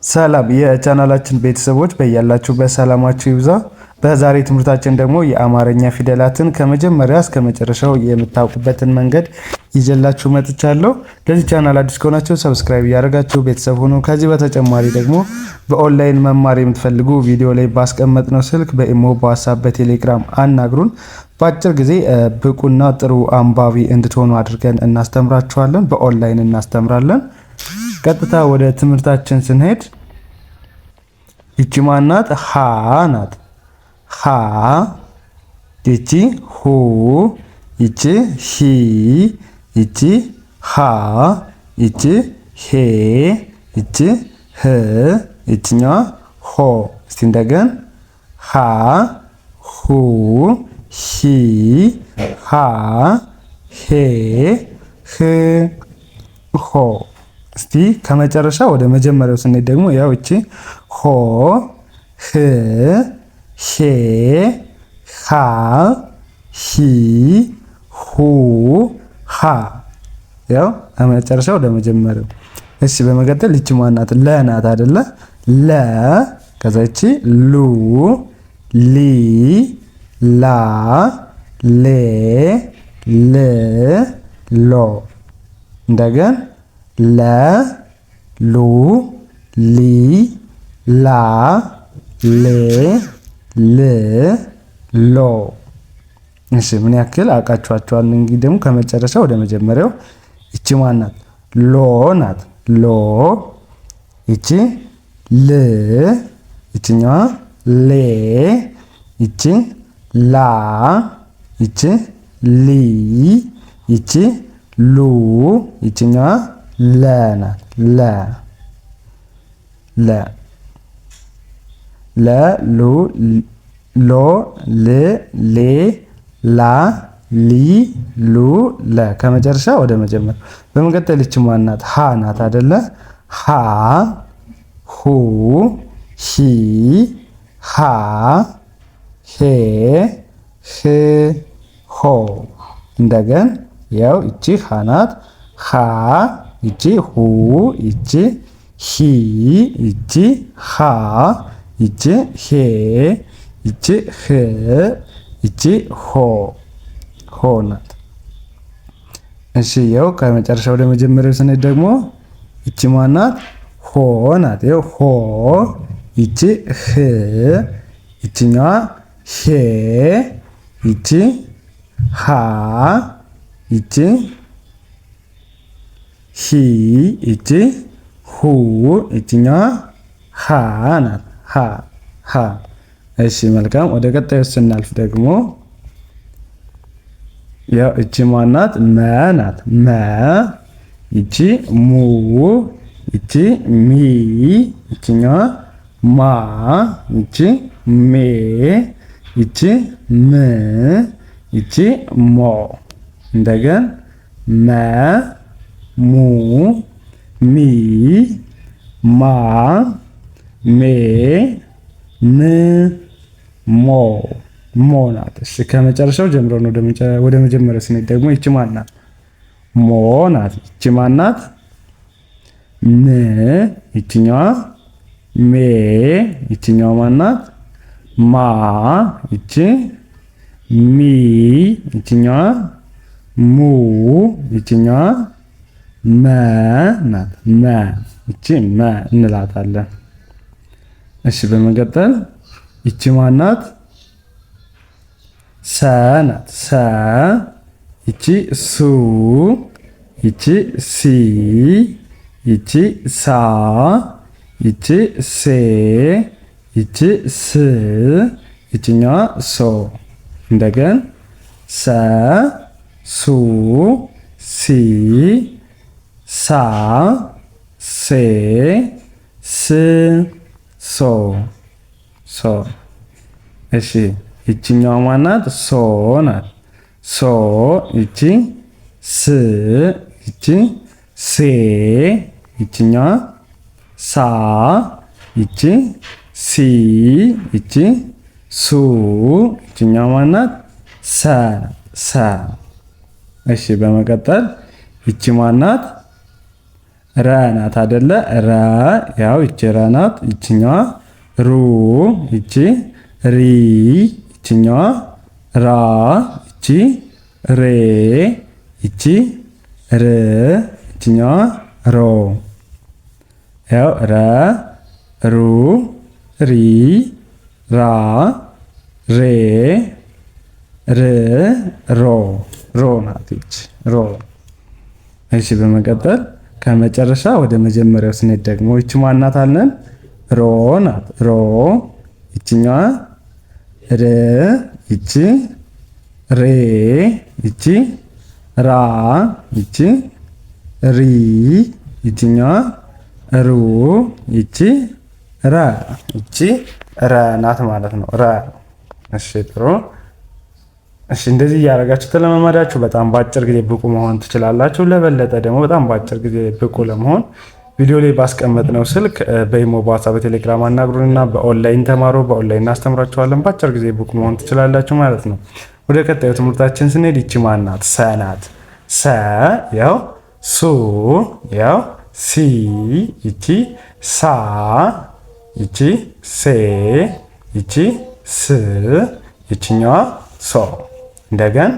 ሰላም የቻናላችን ቤተሰቦች በያላችሁበት ሰላማችሁ ይብዛ። በዛሬ ትምህርታችን ደግሞ የአማርኛ ፊደላትን ከመጀመሪያ እስከ መጨረሻው የምታውቁበትን መንገድ ይዤላችሁ መጥቻለሁ። ለዚህ ቻናል አዲስ ከሆናችሁ ሰብስክራይብ እያደረጋችሁ ቤተሰብ ሁኑ። ከዚህ በተጨማሪ ደግሞ በኦንላይን መማር የምትፈልጉ ቪዲዮ ላይ ባስቀመጥነው ስልክ በኢሞ፣ በዋትስአፕ፣ በቴሌግራም አናግሩን። በአጭር ጊዜ ብቁና ጥሩ አንባቢ እንድትሆኑ አድርገን እናስተምራችኋለን። በኦንላይን እናስተምራለን። ቀጥታ ወደ ትምህርታችን ስንሄድ ይቺ ማናት? ሀ ናት። ሀ ይቺ ሁ፣ ይቺ ሂ፣ ይቺ ሃ፣ ይቺ ሄ፣ ይቺ ህ፣ ይቺኛዋ ሆ። እስቲ እንደገን ሀ ሁ ሂ ሃ ሄ ህ ሆ። እስቲ ከመጨረሻ ወደ መጀመሪያው ስንሄድ ደግሞ ያው እቺ ሆ ህ ሄ ሃ ሂ ሁ ሃ። ያው ከመጨረሻ ወደ መጀመሪያው። እሺ በመቀጠል እቺ ማናት? ለ ናት አይደለ? ለ ከዛ እቺ ሉ ሊ ላ ሌ ል ሎ። እንደገን ለ ሉ ሊ ላ ሌ ል ሎ። እሺ ምን ያክል አውቃችኋቸዋል? እንግዲህ ደግሞ ከመጨረሻ ወደ መጀመሪያው እቺ ማናት? ሎ ናት። ሎ እቺ ል እቺኛዋ ሌ እቺ ላ እቺ ሊ እቺ ሉ እቺኛዋ ለ ናት። ለ ለ ለ ሉ ሎ ል ሌ ላ ሊ ሉ ለ። ከመጨረሻ ወደ መጀመሪያ በመቀጠል እቺ ማናት? ሀ ናት አይደለ? ሀ ሁ ሂ ሃ ሄ ህ ሆ። እንደገን ያው እቺ ሀ ናት። ሀ እቺ ሁ እቺ ሂ እቺ ሃ እቺ ሄ እቺ ህ እቺ ሆ ሆ ናት። እሺ ያው ከመጨረሻ ወደ መጀመሪያው ስንሄድ ደግሞ እቺ ማናት? ሆ ናት። ያው ሆ እቺ ህ እቺኛዋ ሄ እቺ ሃ እቺ ሂ እቺ ሁ እቺኛዋ ሃ ናት። ሃ ሃ። እሺ መልካም። ወደ ቀጣዩ ስናልፍ ደግሞ ያው እቺ ማናት? መ ናት። መ እቺ ሙ እቺ ሚ እቺኛዋ ማ እቺ ሜ እቺ ም እቺ ሞ። እንደገን መ ሙ ሚ ማ ሜ ም ሞ ሞ ናት። እሺ ከመጨረሻው ጀምሮ ነው ወደ መጀመሪያው ስንሄድ ደግሞ ይቺ ማናት? ሞ ናት። ይቺ ማናት? ም ይቺኛዋ ሜ ይቺኛዋ ማናት? ማ ይቺ ሚ ይቺኛዋ ሙ ይቺኛዋ መ ናት። መ ይቺ መ እንላታለን። እሺ በመቀጠል ይቺ ማናት? ሰ ናት። ሰ ይቺ ሱ ይቺ ሲ ይቺ ሳ ይቺ ሴ ይቺ ስ ይቺኛዋ ሶ። እንደገን ሰ ሱ ሲ ሳ ሴ ስ ሶ ሶ። እሺ ይቺኛዋ ማናት? ሶ ናት። ሶ ይቺ ስ ይቺ ሴ ይቺኛዋ ሳ ይቺ ሲ ይቺ ሱ ይቺኛዋ ማናት? ሰ ሰ። እሺ በመቀጠል ይቺ ማናት? ረ ናት አይደለ? ረ ያው ይቺ ረ ናት። ይችኛዋ ሩ፣ ይቺ ሪ፣ ይችኛዋ ራ፣ ይቺ ሬ፣ ይቺ ር፣ ይችኛዋ ሮ። ያው ረ፣ ሩ፣ ሪ፣ ራ፣ ሬ፣ ር፣ ሮ። ሮ ናት ይቺ ሮ። እሺ በመቀጠል ከመጨረሻ ወደ መጀመሪያው ስንሄድ ደግሞ ይቺ ማናት አለን? ሮ ናት። ሮ ይችኛዋ ር፣ ይቺ ሬ፣ ይቺ ራ፣ ይቺ ሪ፣ ይችኛዋ ሩ፣ ይቺ ረ። ይቺ ረ ናት ማለት ነው። ረ። እሺ ጥሩ። እሺ እንደዚህ እያደረጋችሁ ተለማመዳችሁ በጣም በአጭር ጊዜ ብቁ መሆን ትችላላችሁ። ለበለጠ ደግሞ በጣም በአጭር ጊዜ ብቁ ለመሆን ቪዲዮ ላይ ባስቀመጥነው ስልክ በኢሞ፣ በዋትስአፕ፣ በቴሌግራም አናግሩንና በኦንላይን ተማሩ። በኦንላይን እናስተምራችኋለን። በአጭር ጊዜ ብቁ መሆን ትችላላችሁ ማለት ነው። ወደ ቀጣዩ ትምህርታችን ስንሄድ ይቺ ማናት? ሰ ናት። ሰ ያው ሱ፣ ያው ሲ፣ ይቺ ሳ፣ ይቺ ሴ፣ ይቺ ስ፣ ይችኛዋ ሶ። እንደገን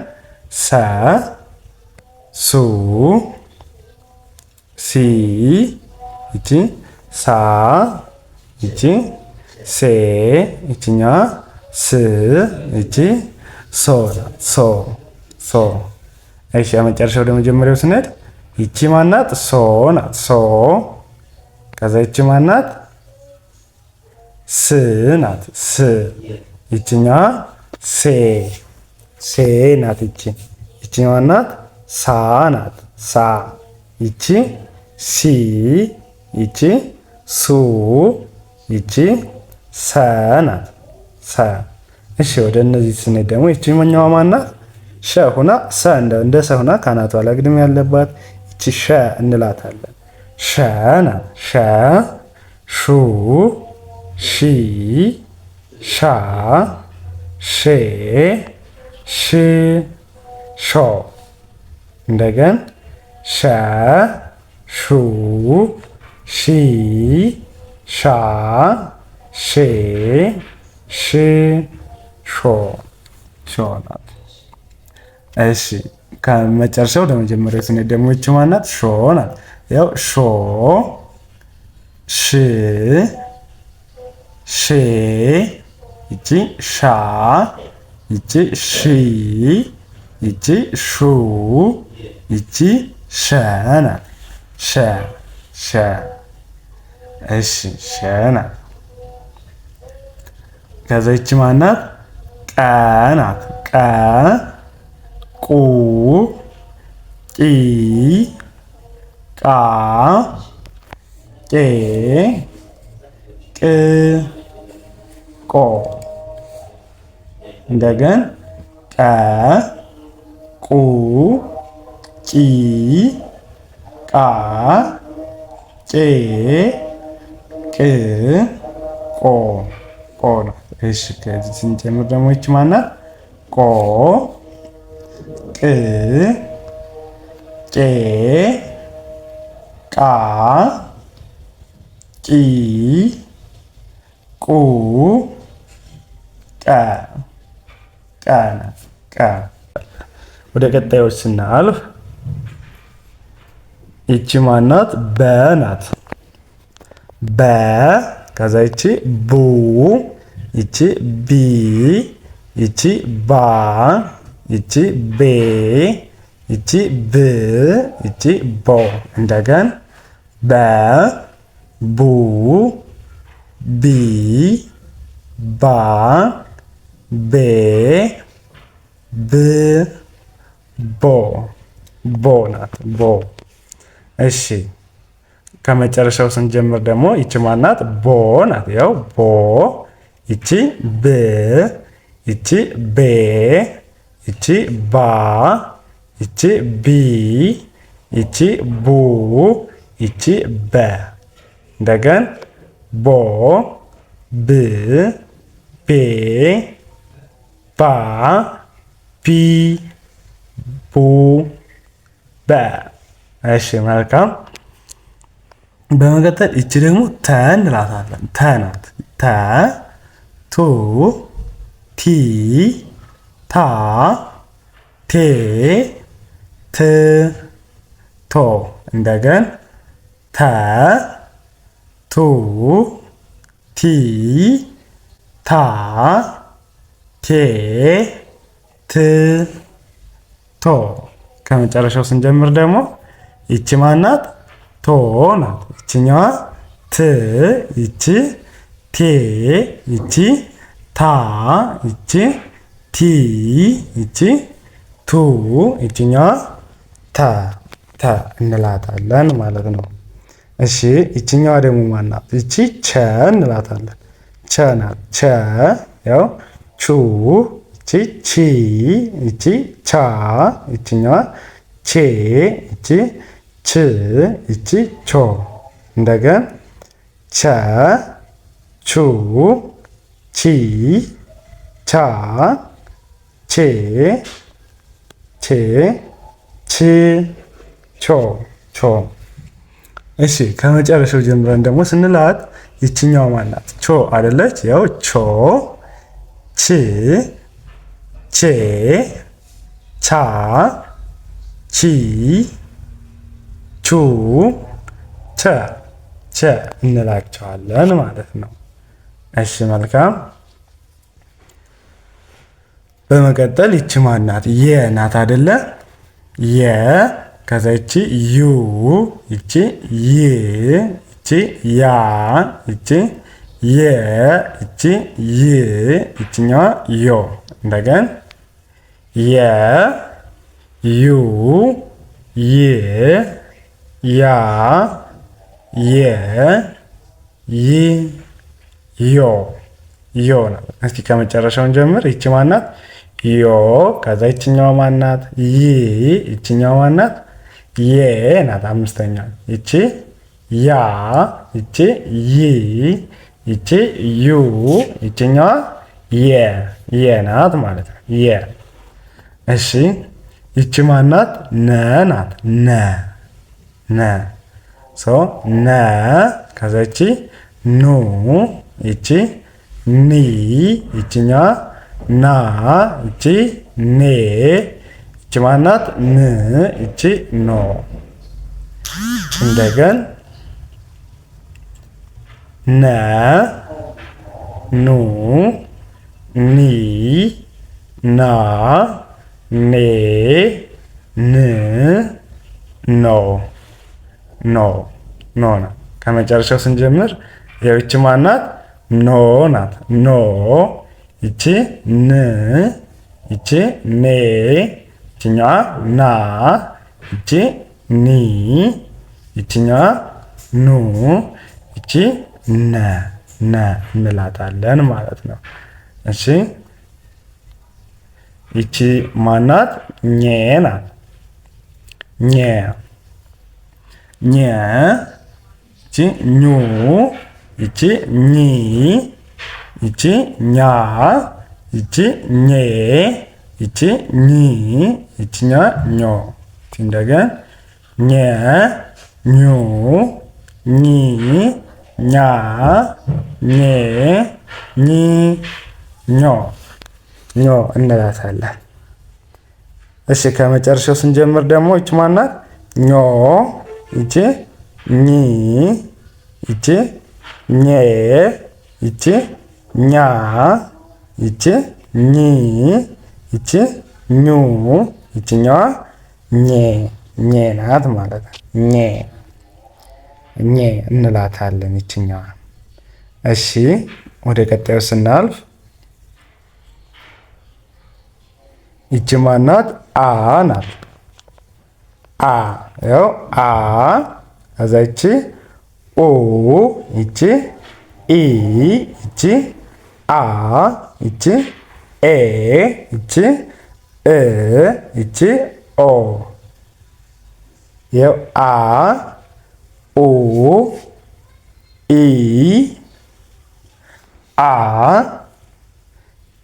ሰ፣ ሱ፣ ሲ፣ ይቺ ሳ፣ ይቺ ሴ፣ ይችኛዋ ስ፣ ይቺ ሶ ሶ ሶ። እሺ የመጨረሻ ወደ መጀመሪያው ስንሄድ ይቺ ማናት? ሶ ናት። ሶ። ከዛ ይቺ ማናት? ስ ናት። ስ። ይችኛዋ ሴ ሴ ናት። ይቺ ማናት? ሳ ናት። ሳ። ይቺ ሲ፣ ይቺ ሱ፣ ይቺ ሰ ናት። ሰ። እሺ ወደ እነዚህ ስንሄድ ደግሞ ይቺ መኛዋ ማናት? ሸ ሁና ሰ እንደ ሰ ሁና ካናቷ ላይ ግድም ያለባት ይቺ ሸ እንላታለን። ሸ ናት። ሸ፣ ሹ፣ ሺ፣ ሻ፣ ሼ፣ ሽ፣ ሾ። እንደገን ሸ፣ ሹ፣ ሺ፣ ሻ፣ ሼ፣ ሽ፣ ሾ። ሾ ናት። እሺ ከመጨረሻው ወደ መጀመሪያው ስንሄድ ደግሞ ይቺ ማናት? ሾ ናት። ያው ሾ፣ ሽ፣ ሼ፣ ይቺ ሻ፣ ይቺ ሺ፣ ይቺ ሹ፣ ይቺ ሸ ናት። ሸ ሸ። እሺ ሸ ናት። ከዛ ይቺ ማናት? ቀ ናት። ቀ፣ ቁ፣ ቂ፣ ቃ፣ ቄ፣ ቅ፣ ቆ። እንደገን ቀ፣ ቁ፣ ቂ፣ ቃ፣ ቄ፣ ቅ፣ ቆ። ቆ ነው። እሺ ከዚህ ስንጀምር ደግሞ ይቺ ማናት? ቆ፣ ቅ፣ ቄ፣ ቃ፣ ቂ፣ ቁ፣ ቀ። ቀ ናት። ቀ። ወደ ቀጣዮች ስናልፍ ይቺ ማናት? በ ናት። በ። ከዛ ይቺ ቡ፣ ይቺ ቢ፣ ይቺ ባ፣ ይቺ ቤ፣ ይቺ ብ፣ ይቺ ቦ። እንደገን በ፣ ቡ፣ ቢ፣ ባ፣ ቤ፣ ብ፣ ቦ። ቦ ናት። ቦ። እሺ ከመጨረሻው ስንጀምር ደግሞ ይቺ ማናት? ቦ ናት። ያው ቦ፣ ይቺ ብ፣ ይቺ ቤ፣ ይቺ ባ፣ ይቺ ቢ፣ ይቺ ቡ፣ ይቺ በ። እንደገን ቦ፣ ብ፣ ቤ፣ ባ፣ ቢ፣ ቡ፣ በ። እሺ መልካም። በመቀጠል እቺ ደግሞ ተ እንላታለን። ተ ናት። ተ ቱ ቲ ታ ቴ ት ቶ እንደገን ተ ቱ ቲ ታ ቴ ት ቶ። ከመጨረሻው ስንጀምር ደግሞ ይቺ ማናት? ቶ ናት። ይችኛዋ ት፣ ይቺ ቴ፣ ይቺ ታ፣ ይቺ ቲ፣ ይቺ ቱ፣ ይችኛዋ ተ ተ እንላታለን ማለት ነው። እሺ ይችኛዋ ደግሞ ማናት? ይቺ ቸ እንላታለን። ቸ ናት። ቸ ያው ቹ፣ ይቺ ቺ፣ ይቺ ቻ፣ ይችኛዋ ቼ፣ ይቺ ች፣ ይቺ ቾ። እንደገን ቸ ቹ ቺ ቻ ቼ ቼ ች ቾ ቾ። እሺ ከመጨረሻው ጀምረን ደግሞ ስንላት ይችኛዋ ማናት? ቾ አይደለች? ያው ቾ ች ቼ ቻ ቺ ቹ ቸ ቸ እንላቸዋለን ማለት ነው። እሺ መልካም። በመቀጠል ይቺ ማናት? የ ናት አይደለ? የ ከዛ ይቺ ዩ፣ ይቺ ይ፣ ይቺ ያ፣ ይቺ የ፣ ይቺ ይ፣ ይቺኛዋ ዮ። እንደገን የ ዩ ይ ያ የ ይ ዮ ዮ ነው። እስኪ ከመጨረሻውን ጀምር። ይቺ ማናት? ዮ። ከዛ ይችኛዋ ማናት? ይ። ይችኛዋ ማናት? የ ናት። አምስተኛ ይቺ ያ፣ ይቺ ይ፣ ይቺ ዩ፣ ይችኛዋ የ የ ናት ማለት ነው። የ። እሺ ይቺ ማናት? ነ ናት። ነ ነ ሶ ነ። ከዛ ይቺ ኑ፣ ይቺ ኒ፣ ይችኛዋ ና፣ ይቺ ኔ፣ ይቺ ማናት? ን፣ ይቺ ኖ። እንደገን ነ ኑ ኒ ና ኔ ን ኖ ኖ ኖ ናት። ከመጨረሻው ስንጀምር ይቺ ማናት? ኖ ናት። ኖ። ይቺ ን፣ ይቺ ኔ፣ ይችኛዋ ና፣ ይቺ ኒ፣ ይችኛዋ ኑ፣ ይቺ ነ ነ እንላታለን ማለት ነው። እሺ ይቺ ማናት? ኘ ናት። ኘ ኘ። ይቺ ኙ፣ ይቺ ኚ፣ ይቺ ኛ፣ ይቺ ኘ፣ ይቺ ኚ፣ ይቺኛ ኞ። እንደገን ኘ ኙ ኚ ኛ ኘ ኚ ኞ ኞ እንላታለን። እሺ ከመጨረሻው ስንጀምር ደግሞ ይቺ ማናት? ኞ፣ ይቺ ኚ፣ ይቺ ኘ፣ ይቺ ኛ፣ ይቺ ኚ፣ ይቺ ኙ፣ ይቺኛዋ ኘ ኘ ናት ማለት ነው። ኘ ኘ እንላታለን ይችኛዋ። እሺ ወደ ቀጣዩ ስናልፍ ይቺ ማናት? አ ናት። አ ያው አ። ከዛ ይቺ ኦ፣ ይቺ ኢ፣ ይቺ አ፣ ይቺ ኤ፣ ይቺ እ፣ ይቺ ኦ። ያው አ ኦ ኢ አ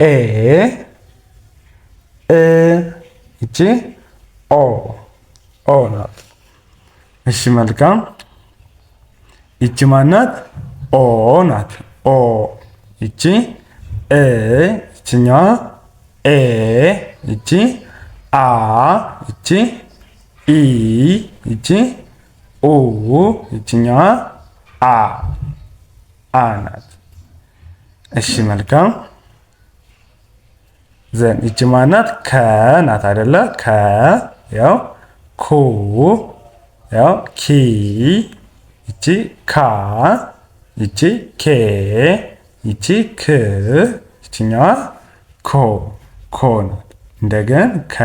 ኤ እ ይቺ ኦ ኦ ናት። እሺ መልካም። ይቺ ማናት? ኦ ናት። ኦ ይቺ ይችኛዋ ይቺ አ ይቺ ኢ ይቺ ኡ ይችኛዋ አ ናት። እሺ መልካም ዘን ይቺ ማናት? ከ ናት አይደለ? ከ ያው ኩ ያው ኪ ይቺ ካ ይቺ ኬ ይቺ ክ ይችኛዋ ኮ ናት። እንደገን ከ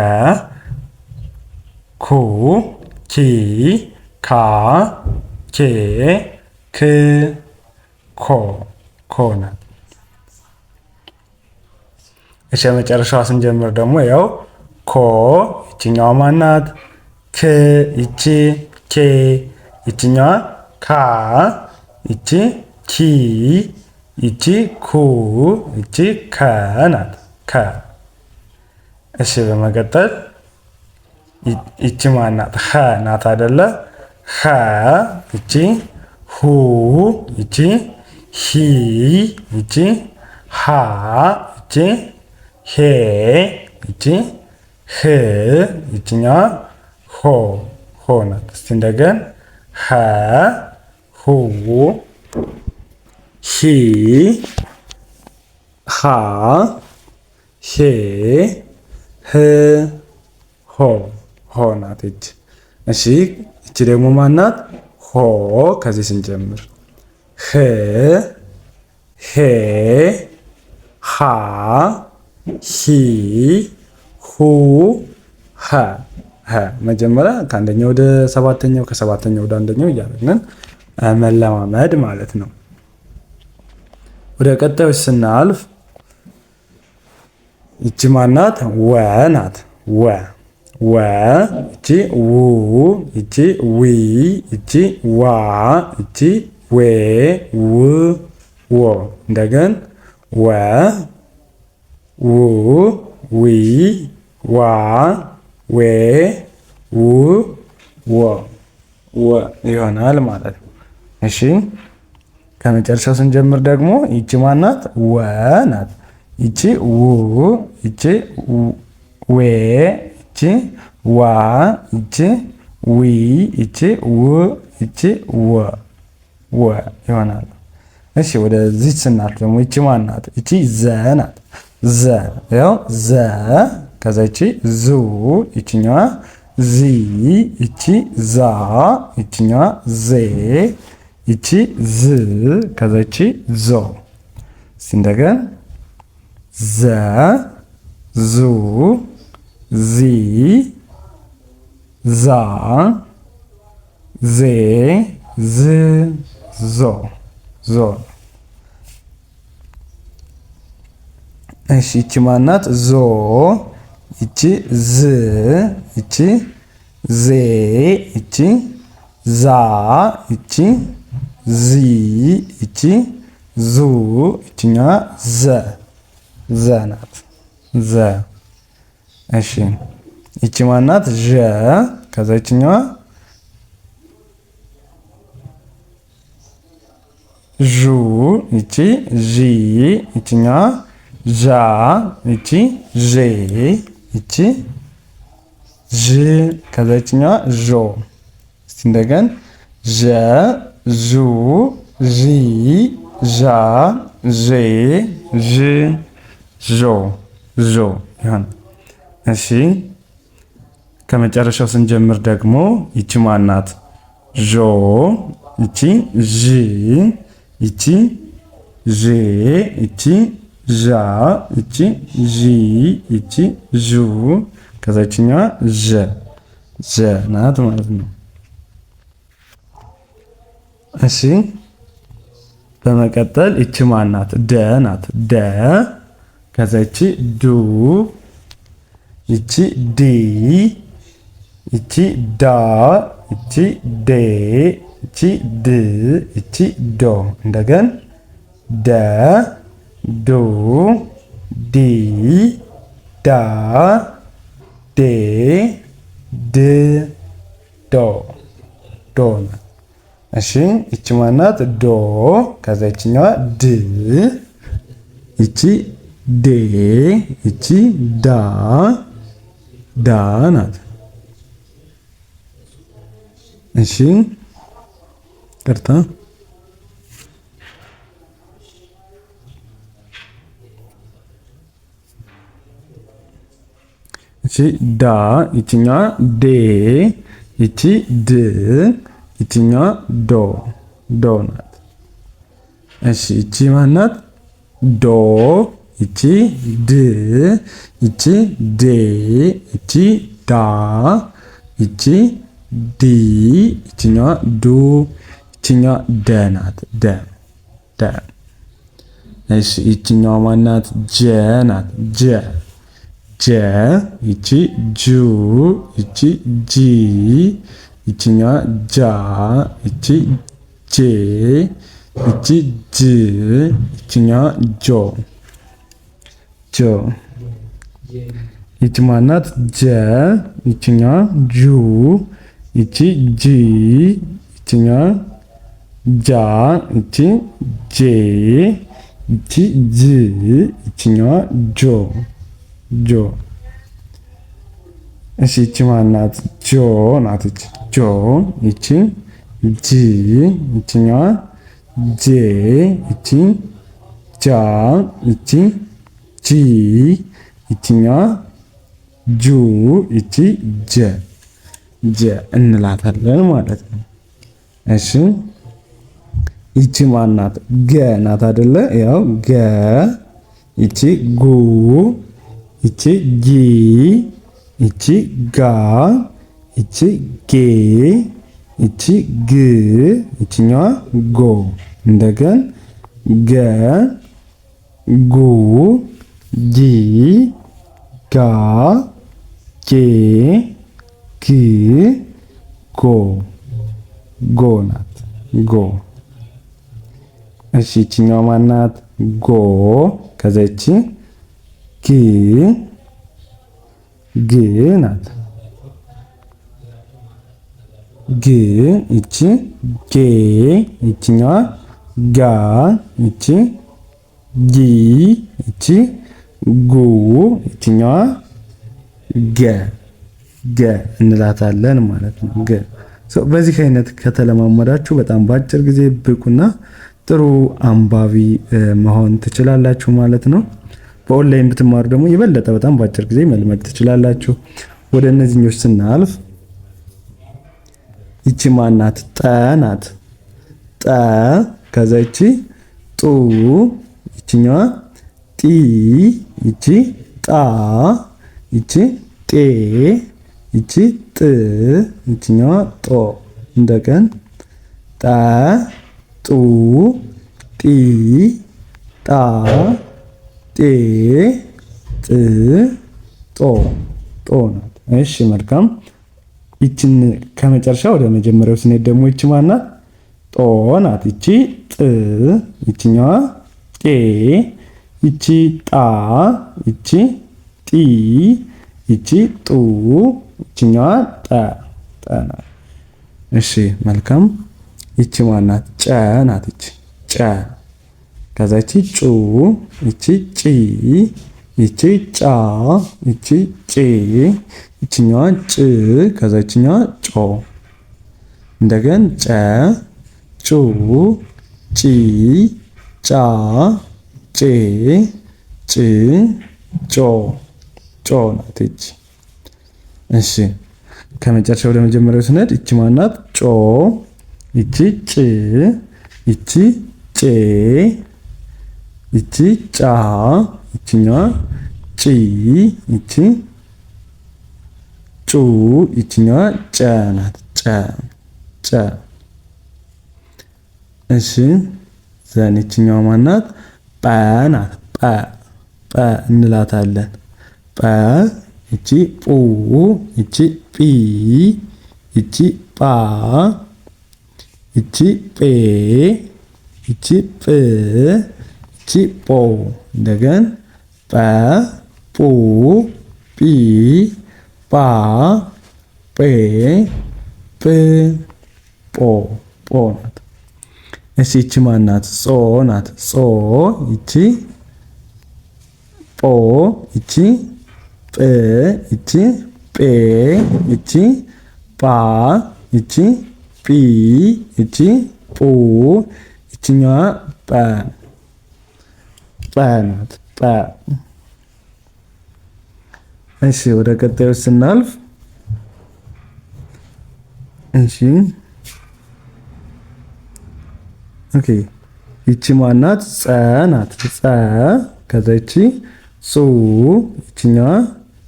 ኩ ኪ ካ ኬ ክ ኮ ናት። እሺ መጨረሻዋ ስንጀምር ደግሞ ያው ኮ ይችኛዋ ማናት? ክ ይቺ ኬ ይችኛዋ ካ ይቺ ኪ ይቺ ኩ ይቺ ከ ናት። ከ እሺ በመቀጠል ይቺ ማናት? ኸ ናት አይደለ? ኸ ይቺ ሁ ይቺ ሂ ይቺ ሃ ይቺ ሄ ይቺ ህ ይችኛዋ ሆ ናት። እስቲ እንደገን ኸ ሁ ሂ ሃ ሄ ህ ሆ ናት እች። እሺ እቺ ደግሞ ማናት? ሆ ከዚህ ስንጀምር ህ ሄ ሃ ሂ ሁ ሀ መጀመሪያ ከአንደኛው ወደ ሰባተኛው ከሰባተኛው ወደ አንደኛው እያደረግን መለማመድ ማለት ነው። ወደ ቀጣዮች ስናልፍ ይቺ ማናት? ወ ናት። ወ ይቺ ው ይቺ ዊ ይቺ ዋ ይቺ ዌ ው ዎ እንደገን ወ ው ዊ ዋ ዌ ው ወ ይሆናል ማለት ነው። እሺ ከመጨረሻው ስንጀምር ደግሞ ይቺ ማናት? ወ ናት። ይቺ ው ይቺ ዌ ይቺ ዋ ይቺ ዊ ይቺ ው ይቺ ወ ይሆናል። እሺ ወደዚህ ስናልፍ ደግሞ ይቺ ማናት? ይቺ ዘ ናት። ዘ ያው ዘ ከዛ ይቺ ዙ ይቺኛዋ ዚ ይቺ ዛ ይቺኛዋ ዜ ይቺ ዝ ከዛ ይቺ ዞ። እስቲ እንደገን ዘ ዙ ዚ ዛ ዜ ዝ ዞ። እሺ ይቺ ማናት? ዞ ይቺ ዝ ይቺ ዜ ይቺ ዛ ይቺ ዚ ይቺ ዙ ይቺኛዋ ዘ ናት። ዘ እሺ ይቺ ማናት? ዠ ከዛ ይቺኛዋ ዡ ይቺ ዢ ይቺኛዋ ዣ ይቺ ዤ ይቺ ዥ ከዛ ይቺኛዋ ዦ። እስቲ እንደገን ዠ ዡ ዢ ዣ ዤ ዥ ዦ ይሆን። እሺ ከመጨረሻው ስንጀምር ደግሞ ይቺ ማናት? ዦ ይቺ ዥ ይቺ ዤ ይቺ ዣ ይቺ ዢ ይቺ ዡ ከዛ ይቺኛዋ ዠ ናት ማለት ነው። እሺ በመቀጠል ይቺ ማናት? ደ ናት። ደ ከዛ ይቺ ዱ ይቺ ዲ ይቺ ዳ ይቺ ዴ ይቺ ድ ይቺ ዶ እንደገን ደ ዱ ዲ ዳ ዴ ድ ዶ ናት። እሺ ይቺ ማናት? ዶ። ከዛ ይችኛዋ ድ፣ ይቺ ዴ፣ ይቺ ዳ፣ ዳ ናት። እሺ ቅርታ እሺ ዳ፣ ይችኛዋ ዴ፣ ይቺ ድ፣ ይችኛዋ ዶ፣ ዶ ናት። እሺ ይቺ ማናት? ዶ፣ ይቺ ድ፣ ይቺ ዴ፣ ይቺ ዳ፣ ይቺ ዲ፣ ይችኛዋ ዱ፣ ይችኛዋ ደ ናት። ደ፣ ደ። እሺ ይችኛዋ ማናት? ጀ ናት። ጀ፣ ጀ፣ ይቺ ጁ፣ ይቺ ጂ፣ ይችኛዋ ጃ፣ ይቺ ጄ፣ ይቺ ጅ፣ ይችኛዋ ጆ፣ ጆ። ይቺ ማናት? ጀ፣ ይችኛዋ ጁ፣ ይቺ ጂ፣ ይችኛዋ ጃ፣ ይቺ ጄ፣ ይቺ ጅ፣ ይችኛዋ ጆ፣ ጆ። እሺ ይቺ ማናት? ጆ ናት። ጆ፣ ይቺ ጂ፣ ይችኛዋ ጄ፣ ይቺ ጃ፣ ይቺ ጂ፣ ይችኛዋ ጁ፣ ይቺ ጀ፣ ጀ እንላታለን ማለት ነው። እሺ ይቺ ማናት? ገ ናት አይደለ? ያው ገ፣ ይቺ ጉ፣ ይቺ ጊ፣ ይቺ ጋ፣ ይቺ ጌ፣ ይቺ ግ፣ ይችኛዋ ጎ። እንደገን ገ፣ ጉ፣ ጊ፣ ጋ፣ ጌ፣ ግ፣ ጎ፣ ጎ ናት። ጎ። እሺ ይችኛዋ ማናት? ጎ። ከዛ ይቺ ግ፣ ግ ናት። ግ፣ ይቺ ጌ፣ ይችኛዋ ጋ፣ ይቺ ጊ፣ ይቺ ጉ፣ ይችኛዋ ገ፣ ገ እንላታለን ማለት ነው። ገ። በዚህ አይነት ከተለማመዳችሁ በጣም በአጭር ጊዜ ብቁና ጥሩ አንባቢ መሆን ትችላላችሁ ማለት ነው። በኦንላይን ብትማሩ ደግሞ የበለጠ በጣም በአጭር ጊዜ መልመድ ትችላላችሁ። ወደ እነዚህኞች ስናልፍ ይቺ ማናት? ጠ ናት። ጠ፣ ከዛ ይቺ ጡ፣ ይችኛዋ ጢ፣ ይቺ ጣ፣ ይቺ ጤ፣ ይቺ ጥ፣ ይችኛዋ ጦ። እንደገን ጠ፣ ጡ፣ ጢ፣ ጣ፣ ጤ፣ ጥ፣ ጦ፣ ጦ ናት። እሺ መልካም። ይቺን ከመጨረሻ ወደ መጀመሪያው ስንሄድ ደግሞ ይቺ ማናት? ጦ ናት። ይቺ ጥ፣ ይችኛዋ ጤ፣ ይቺ ጣ፣ ይቺ ጢ፣ ይቺ ጡ፣ ይችኛዋ ጠ፣ ጠ ናት። እሺ መልካም። ይቺ ማናት? ጨ ናት። ይቺ ጨ። ከዛ ይቺ ጩ፣ ይቺ ጪ፣ ይቺ ጫ፣ ይቺ ጬ፣ ይችኛዋ ጭ፣ ከዛ ይችኛዋ ጮ። እንደገን ጨ፣ ጩ፣ ጪ፣ ጫ፣ ጬ፣ ጭ፣ ጮ፣ ጮ ናት ይቺ። እሺ ከመጨረሻ ወደ መጀመሪያው ስንሄድ ይቺ ማናት? ጮ፣ ይቺ ጭ፣ ይቺ ጬ፣ ይቺ ጫ፣ ይችኛዋ ጪ፣ ይቺ ጩ፣ ይችኛዋ ጨ ናት። ጨ፣ ጨ። እሺ ዘን ይችኛዋ ማናት? ጰ ናት። ጰ፣ ጰ እንላታለን። ጰ፣ ይቺ ጱ፣ ይቺ ጲ፣ ይቺ ጳ፣ ይቺ ጴ፣ ይቺ ጵ፣ ይቺ ጶ። እንደገን ጰ፣ ጱ፣ ጲ፣ ጳ፣ ጴ፣ ጵ፣ ጶ፣ ጶ ጶ ናት። እሺ ይቺ ማናት? ጾ ናት። ጾ ይቺ ጶ ይቺ ጵ ይቺ ጴ ይቺ ጳ ይቺ ጲ ይቺ ጱ ይቺኛዋ ጰ ናት። ጰ። እሺ ወደ ቀጣዩ ስናልፍ እሺ ኦኬ ይቺ ማናት? ጸ ናት። ጸ ከዛ ይቺ ጹ ይቺኛዋ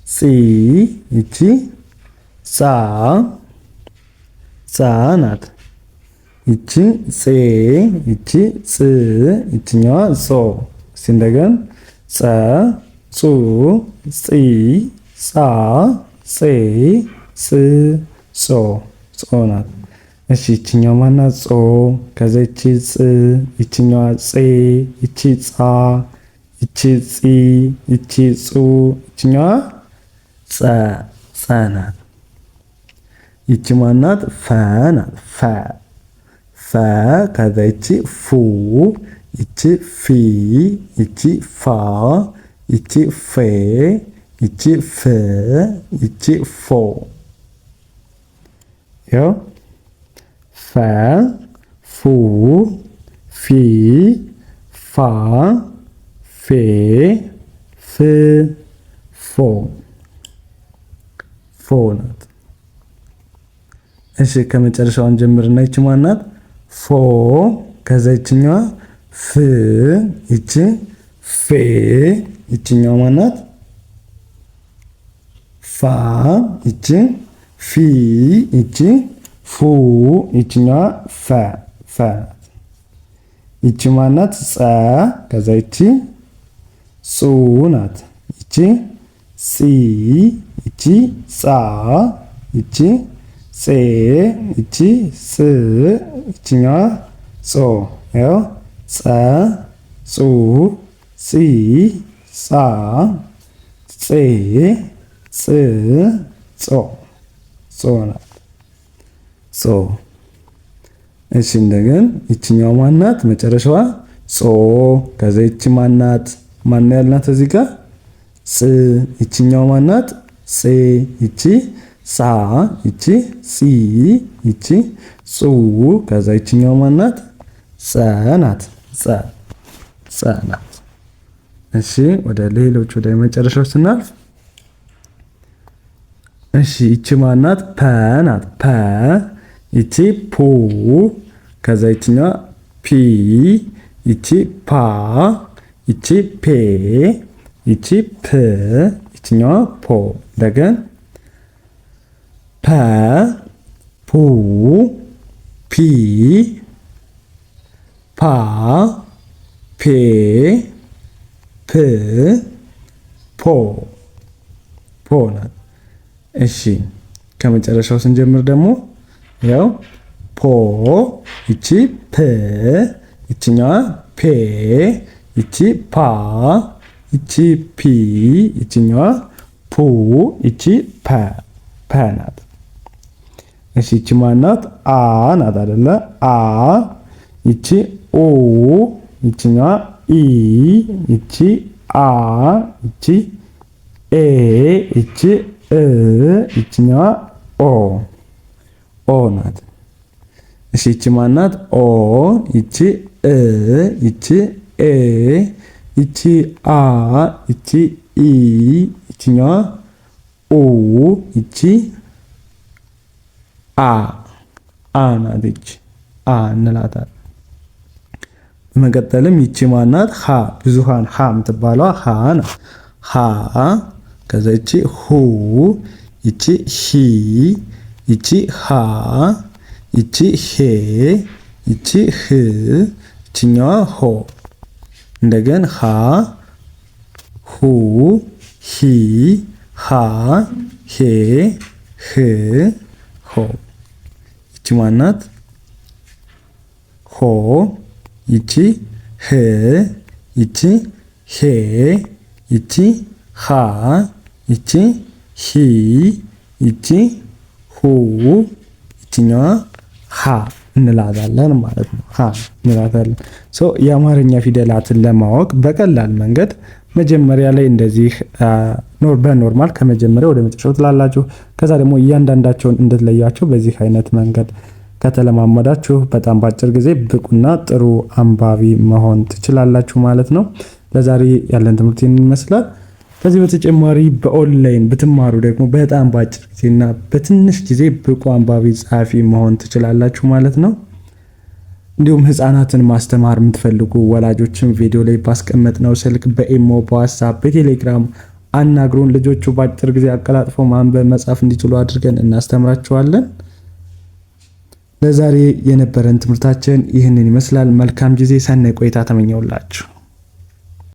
ጺ ይቺ ጻ ናት። ይቺ ጼ ይቺ ጽ ይቺኛዋ ጾ። እስቲ እንደገን ጸ ጹ ጺ ጻ ጼ ጽ ጾ ናት። እሺ ይቺኛዋ ማናት? ጾ ከዛ ይቺ ጽ ይቺኛዋ ጼ ይቺ ጻ ይቺ ጺ ይቺ ጹ ይቺኛዋ ጸ ናት። ይቺ ማናት? ፈ ናት። ፈ ከዛ ይቺ ፉ ይቺ ፊ ይቺ ፋ ይቺ ፌ ይቺ ፍ ይቺ ፎ። ያው ፈ ፉ ፊ ፋ ፌ ፍ ፎ ናት። እሺ ከመጨረሻውን ጀምርና ይቺ ማናት? ፎ ከዛ ይቺኛዋ ፍ ይቺ ፌ ይቺኛዋ ማናት? ፋ ይቺ ፊ ይቺ ፉ ይቺኛዋ ፈ ናት። ይቺ ማናት? ጸ ከዛ ይቺ ጹ ናት። ይቺ ጺ ይቺ ጻ ይቺ ጼ ይቺ ጽ ይቺኛዋ ጾ። ያው ጸ ጹ ጺ ጻ ጼ ጽ ጾ ናት። ጾ። እሺ እንደገን ይቺኛዋ ማናት? መጨረሻዋ ጾ ከዛ ይቺ ማናት? ማን ያልናት እዚህ ጋር? ጽ ይቺኛዋ ማናት? ጼ ይቺ ጻ ይቺ ጺ ይቺ ጹ ከዛ ይቺኛዋ ማናት? ጸ ናት። ጸ ናት። እሺ ወደ ሌሎች ወደ መጨረሻው ስናልፍ እሺ ይቺ ማናት? ፐ ናት። ፐ ይቺ ፑ ከዛ ይቺኛዋ ፒ ይቺ ፓ ይቺ ፔ ይቺ ፕ ይቺኛዋ ፖ። እንደገን ፐ ፑ ፒ ፓ ፔ ፕ ፖ ናት። እሺ ከመጨረሻው ስንጀምር ደግሞ ያው ፖ ይቺ ፕ ይቺኛዋ ፔ ይቺ ፓ ይቺ ፒ ይቺኛዋ ፑ ይቺ ፐ ናት። እሺ ይቺ ማናት? አ ናት አይደለ? አ ይቺ ኦ ይቺኛዋ ኢ ይቺ አ ይቺ ኤ ይቺ እ ይቺኛዋ ኦ ናት። እሺ ይቺ ማናት? ኦ ይቺ እ ይቺ ኤ ይቺ አ ይቺ ኢ ይቺኛዋ ኡ ይቺ አ ናት። ይቺ አ እንላታለን። በመቀጠልም ይቺ ማናት? ሀ ብዙሃን ሀ የምትባለዋ ሀ ናት። ሀ ከዛ ይቺ ሁ ይቺ ሂ ይቺ ሃ ይቺ ሄ ይቺ ህ ይቺኛዋ ሆ። እንደገን ሀ ሁ ሂ ሃ ሄ ህ ሆ። ይቺ ማናት? ሆ ይቺ ህ ይቺ ሄ ይቺ ሃ ይቺ ሂ ይቺ ሁ ይቺኛዋ ሃ እንላታለን ማለት ነው። ሃ እንላታለን። የአማርኛ ፊደላትን ለማወቅ በቀላል መንገድ መጀመሪያ ላይ እንደዚህ በኖርማል ከመጀመሪያ ወደ መጨረሻው ትላላችሁ። ከዛ ደግሞ እያንዳንዳቸውን እንድትለያቸው በዚህ አይነት መንገድ ከተለማመዳችሁ በጣም በአጭር ጊዜ ብቁና ጥሩ አንባቢ መሆን ትችላላችሁ ማለት ነው። ለዛሬ ያለን ትምህርት ይመስላል። ከዚህ በተጨማሪ በኦንላይን ብትማሩ ደግሞ በጣም በአጭር ጊዜና በትንሽ ጊዜ ብቁ አንባቢ ጸሐፊ መሆን ትችላላችሁ ማለት ነው። እንዲሁም ህፃናትን ማስተማር የምትፈልጉ ወላጆችን ቪዲዮ ላይ ባስቀመጥነው ስልክ በኢሞ፣ በዋትስአፕ፣ በቴሌግራም አናግሩን። ልጆቹ በአጭር ጊዜ አቀላጥፈው ማንበብ መጻፍ እንዲችሉ አድርገን እናስተምራቸዋለን። ለዛሬ የነበረን ትምህርታችን ይህንን ይመስላል። መልካም ጊዜ፣ ሰናይ ቆይታ ተመኘውላችሁ።